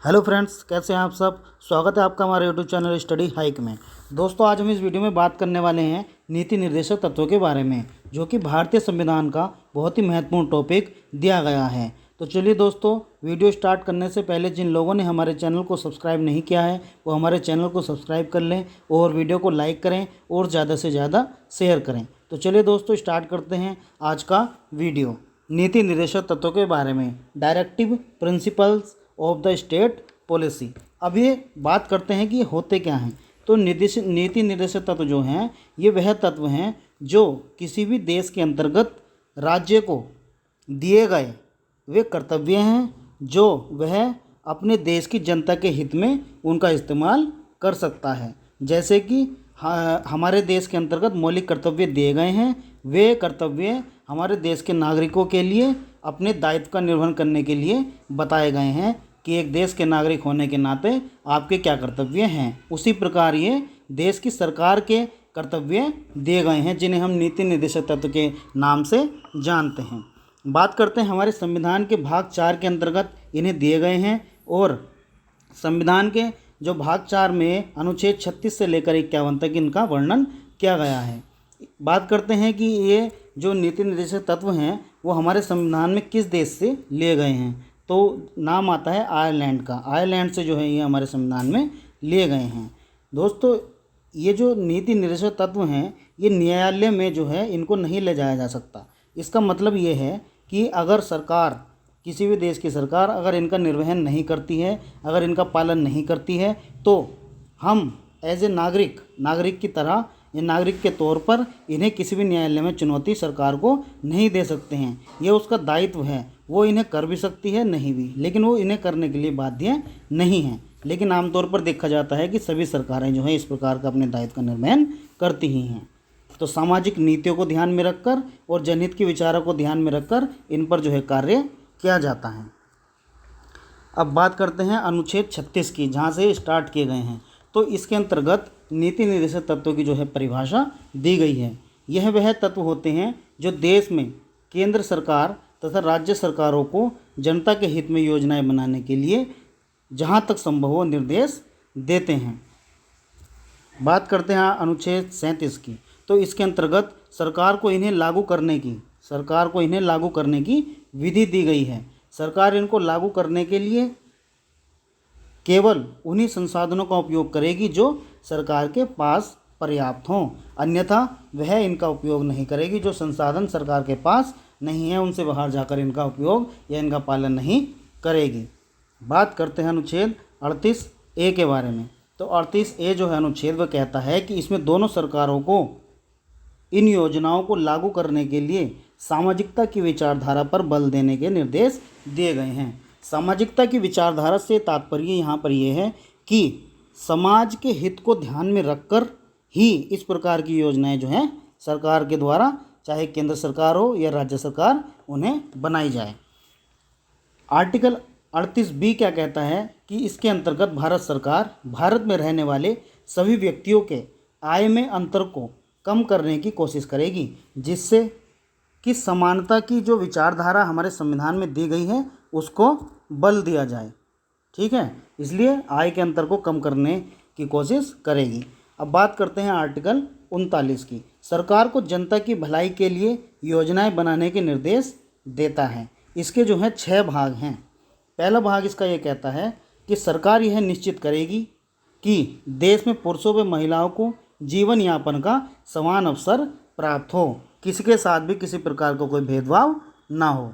Hello friends, कैसे हैं आप सब। स्वागत है आपका हमारे यूट्यूब चैनल स्टडी हाइक में। दोस्तों, आज हम इस वीडियो में बात करने वाले हैं नीति निर्देशक तत्वों के बारे में, जो कि भारतीय संविधान का बहुत ही महत्वपूर्ण टॉपिक दिया गया है। तो चलिए दोस्तों, वीडियो स्टार्ट करने से पहले जिन लोगों ने हमारे चैनल को सब्सक्राइब नहीं किया है वो हमारे चैनल को सब्सक्राइब कर लें और वीडियो को लाइक करें और ज़्यादा से ज़्यादा शेयर करें। तो चलिए दोस्तों, स्टार्ट करते हैं आज का वीडियो। नीति निर्देशक तत्वों के बारे में, directive principles of the state policy. अब ये बात करते हैं कि होते क्या हैं। तो नीति निर्देशक तत्व जो हैं, ये वह तत्व हैं जो किसी भी देश के अंतर्गत राज्य को दिए गए वे कर्तव्य हैं जो वह अपने देश की जनता के हित में उनका इस्तेमाल कर सकता है। जैसे कि हमारे देश के अंतर्गत मौलिक कर्तव्य दिए गए हैं, वे कर्तव्य हमारे देश के नागरिकों के लिए अपने दायित्व का निर्वहन करने के लिए बताए गए हैं कि एक देश के नागरिक होने के नाते आपके क्या कर्तव्य हैं। उसी प्रकार ये देश की सरकार के कर्तव्य दिए गए हैं, जिन्हें हम नीति निर्देशक तत्व के नाम से जानते हैं। बात करते हैं हमारे संविधान के भाग 4 के अंतर्गत इन्हें दिए गए हैं, और संविधान के जो भाग 4 में अनुच्छेद 36 से लेकर 51 तक इनका वर्णन किया गया है। बात करते हैं कि ये जो नीति निर्देशक तत्व हैं वो हमारे संविधान में किस देश से लिए गए हैं। तो नाम आता है आयरलैंड का। आयरलैंड से जो है ये हमारे संविधान में लिए गए हैं। दोस्तों, ये जो नीति निर्देशक तत्व हैं, ये न्यायालय में जो है इनको नहीं ले जाया जा सकता। इसका मतलब ये है कि अगर सरकार, किसी भी देश की सरकार अगर इनका निर्वहन नहीं करती है, अगर इनका पालन नहीं करती है, तो हम एज ए नागरिक की तरह, ये नागरिक के तौर पर इन्हें किसी भी न्यायालय में चुनौती सरकार को नहीं दे सकते हैं। ये उसका दायित्व है, वो इन्हें कर भी सकती है, नहीं भी, लेकिन वो इन्हें करने के लिए बाध्य नहीं है। लेकिन आमतौर पर देखा जाता है कि सभी सरकारें जो है इस प्रकार का अपने दायित्व का निर्वहन करती ही हैं। तो सामाजिक नीतियों को ध्यान में रखकर और जनहित के विचारों को ध्यान में रखकर इन पर जो है कार्य किया जाता है। अब बात करते हैं अनुच्छेद 36 की, जहाँ से स्टार्ट किए गए हैं। तो इसके अंतर्गत नीति निर्देशक तत्वों की जो है परिभाषा दी गई है। यह वह तत्व होते हैं जो देश में केंद्र सरकार तथा राज्य सरकारों को जनता के हित में योजनाएं बनाने के लिए जहां तक संभव हो निर्देश देते हैं। बात करते हैं अनुच्छेद 37 की। तो इसके अंतर्गत सरकार को इन्हें लागू करने की विधि दी गई है। सरकार इनको लागू करने के लिए केवल उन्हीं संसाधनों का उपयोग करेगी जो सरकार के पास पर्याप्त हों, अन्यथा वह इनका उपयोग नहीं करेगी। जो संसाधन सरकार के पास नहीं है, उनसे बाहर जाकर इनका उपयोग या इनका पालन नहीं करेगी। बात करते हैं अनुच्छेद 38A के बारे में। तो 38A जो है अनुच्छेद, वह कहता है कि इसमें दोनों सरकारों को इन योजनाओं को लागू करने के लिए सामाजिकता की विचारधारा पर बल देने के निर्देश दिए गए हैं। सामाजिकता की विचारधारा से तात्पर्य यहाँ पर यह है कि समाज के हित को ध्यान में रखकर ही इस प्रकार की योजनाएं जो हैं सरकार के द्वारा, चाहे केंद्र सरकार हो या राज्य सरकार, उन्हें बनाई जाए। आर्टिकल 38B क्या कहता है कि इसके अंतर्गत भारत सरकार भारत में रहने वाले सभी व्यक्तियों के आय में अंतर को कम करने की कोशिश करेगी, जिससे कि समानता की जो विचारधारा हमारे संविधान में दी गई है उसको बल दिया जाए। ठीक है, इसलिए आय के अंतर को कम करने की कोशिश करेगी। अब बात करते हैं आर्टिकल 39 की। सरकार को जनता की भलाई के लिए योजनाएं बनाने के निर्देश देता है। इसके जो हैं 6 भाग हैं। पहला भाग इसका ये कहता है कि सरकार यह निश्चित करेगी कि देश में पुरुषों व महिलाओं को जीवन यापन का समान अवसर प्राप्त हो, किसी के साथ भी किसी प्रकार का कोई भेदभाव ना हो।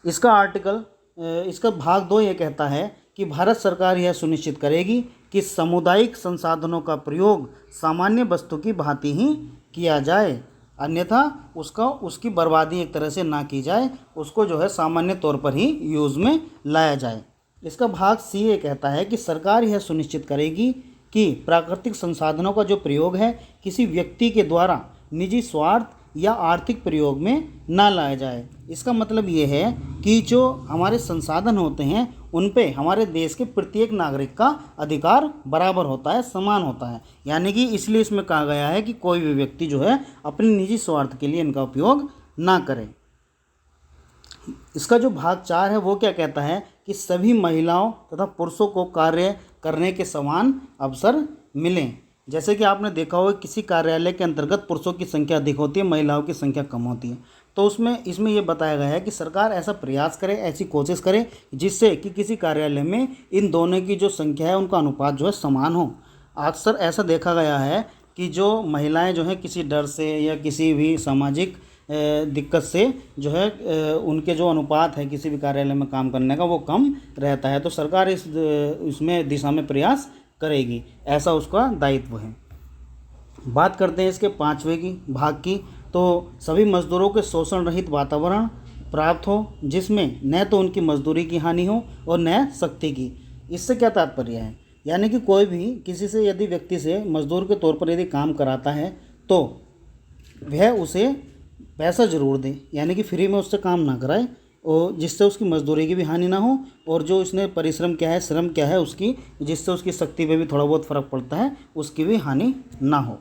इसका भाग 2 ये कहता है कि भारत सरकार यह सुनिश्चित करेगी कि सामुदायिक संसाधनों का प्रयोग सामान्य वस्तु की भांति ही किया जाए, अन्यथा उसकी बर्बादी एक तरह से ना की जाए, उसको जो है सामान्य तौर पर ही यूज़ में लाया जाए। इसका भाग C ये कहता है कि सरकार यह सुनिश्चित करेगी कि प्राकृतिक संसाधनों का जो प्रयोग है किसी व्यक्ति के द्वारा निजी स्वार्थ या आर्थिक प्रयोग में ना लाया जाए। इसका मतलब ये है कि जो हमारे संसाधन होते हैं उन पे हमारे देश के प्रत्येक नागरिक का अधिकार बराबर होता है, समान होता है। यानी कि इसलिए इसमें कहा गया है कि कोई भी व्यक्ति जो है अपने निजी स्वार्थ के लिए इनका उपयोग ना करे। इसका जो भाग 4 है वो क्या कहता है कि सभी महिलाओं तथा पुरुषों को कार्य करने के समान अवसर मिलें। जैसे कि आपने देखा होगा किसी कार्यालय के अंतर्गत पुरुषों की संख्या अधिक होती है, महिलाओं की संख्या कम होती है। तो उसमें इसमें ये बताया गया है कि सरकार ऐसा प्रयास करे, ऐसी कोशिश करे जिससे कि किसी कार्यालय में इन दोनों की जो संख्या है उनका अनुपात जो है समान हो। अक्सर ऐसा देखा गया है कि जो महिलाएं जो है किसी डर से या किसी भी सामाजिक दिक्कत से जो है उनके जो अनुपात है किसी भी कार्यालय में काम करने का वो कम रहता है। तो सरकार इसमें दिशा में प्रयास करेगी, ऐसा उसका दायित्व है। बात करते हैं इसके 5वें भाग की। तो सभी मजदूरों के शोषण रहित वातावरण प्राप्त हो जिसमें न तो उनकी मजदूरी की हानि हो और न शक्ति की। इससे क्या तात्पर्य है, यानी कि कोई भी किसी से यदि व्यक्ति से मजदूर के तौर पर यदि काम कराता है तो वह उसे पैसा ज़रूर दे, यानी कि फ्री में उससे काम ना कराए और जिससे उसकी मजदूरी की भी हानि ना हो और जो उसने परिश्रम क्या है, श्रम क्या है उसकी, जिससे उसकी शक्ति पे भी थोड़ा बहुत फ़र्क पड़ता है, उसकी भी हानि ना हो।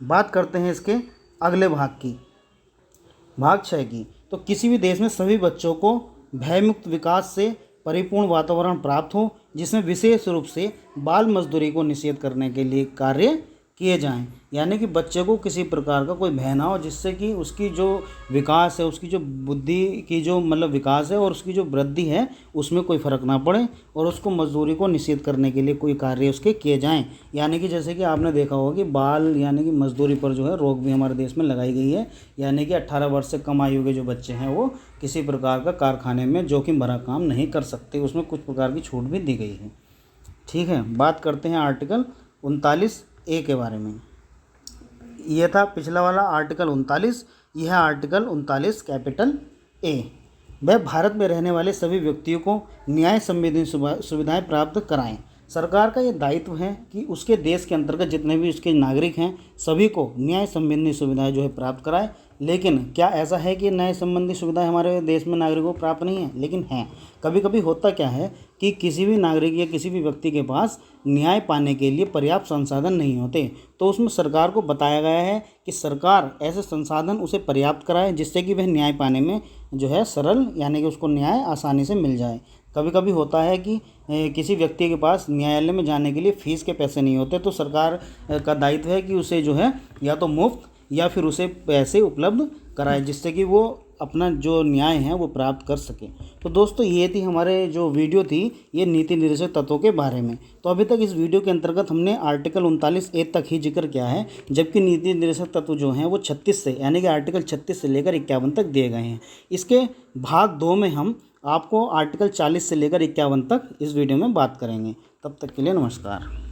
बात करते हैं इसके अगले भाग की, भाग 6 की। तो किसी भी देश में सभी बच्चों को भयमुक्त विकास से परिपूर्ण वातावरण प्राप्त हो जिसमें विशेष रूप से बाल मजदूरी को निषेध करने के लिए कार्य किए जाएं, यानी कि बच्चे को किसी प्रकार का कोई भय ना हो जिससे कि उसकी जो विकास है, उसकी जो बुद्धि की जो मतलब विकास है और उसकी जो वृद्धि है उसमें कोई फ़र्क ना पड़े और उसको मजदूरी को निषेध करने के लिए कोई कार्य उसके किए जाएं। यानी कि जैसे कि आपने देखा होगा कि बाल यानी कि मजदूरी पर जो है रोक भी हमारे देश में लगाई गई है, यानी कि 18 वर्ष से कम आयु के जो बच्चे हैं वो किसी प्रकार का कारखाने में जोखिम भरा काम नहीं कर सकते, उसमें कुछ प्रकार की छूट भी दी गई है। ठीक है, बात करते हैं आर्टिकल 39A के बारे में। यह था पिछला वाला आर्टिकल 39, यह आर्टिकल 39 कैपिटल A। वह भारत में रहने वाले सभी व्यक्तियों को न्याय संबंधी सुविधाएं प्राप्त कराएं। सरकार का ये दायित्व है कि उसके देश के अंतर्गत जितने भी उसके नागरिक हैं सभी को न्याय संबंधी सुविधाएं जो है प्राप्त कराएं। लेकिन क्या ऐसा है कि न्याय संबंधी सुविधाएं हमारे देश में नागरिकों को प्राप्त नहीं है? लेकिन हैं। कभी कभी होता क्या है कि किसी भी नागरिक या किसी भी व्यक्ति के पास न्याय पाने के लिए पर्याप्त संसाधन नहीं होते, तो उसमें सरकार को बताया गया है कि सरकार ऐसे संसाधन उसे पर्याप्त कराए जिससे कि वह न्याय पाने में जो है सरल, यानी कि उसको न्याय आसानी से मिल जाए। कभी कभी होता है कि किसी व्यक्ति के पास न्यायालय में जाने के लिए फ़ीस के पैसे नहीं होते, तो सरकार का दायित्व है कि उसे जो है या तो मुफ्त या फिर उसे पैसे उपलब्ध कराए जिससे कि वो अपना जो न्याय है वो प्राप्त कर सके। तो दोस्तों ये थी हमारे जो वीडियो थी ये नीति निर्देशक तत्वों के बारे में। तो अभी तक इस वीडियो के अंतर्गत हमने आर्टिकल 39A तक ही जिक्र किया है, जबकि नीति निर्देशक तत्व जो हैं वो 36 से यानी कि आर्टिकल 36 से लेकर 51 तक दिए गए हैं। इसके भाग 2 में हम आपको आर्टिकल 40 से लेकर 51 तक इस वीडियो में बात करेंगे। तब तक के लिए नमस्कार।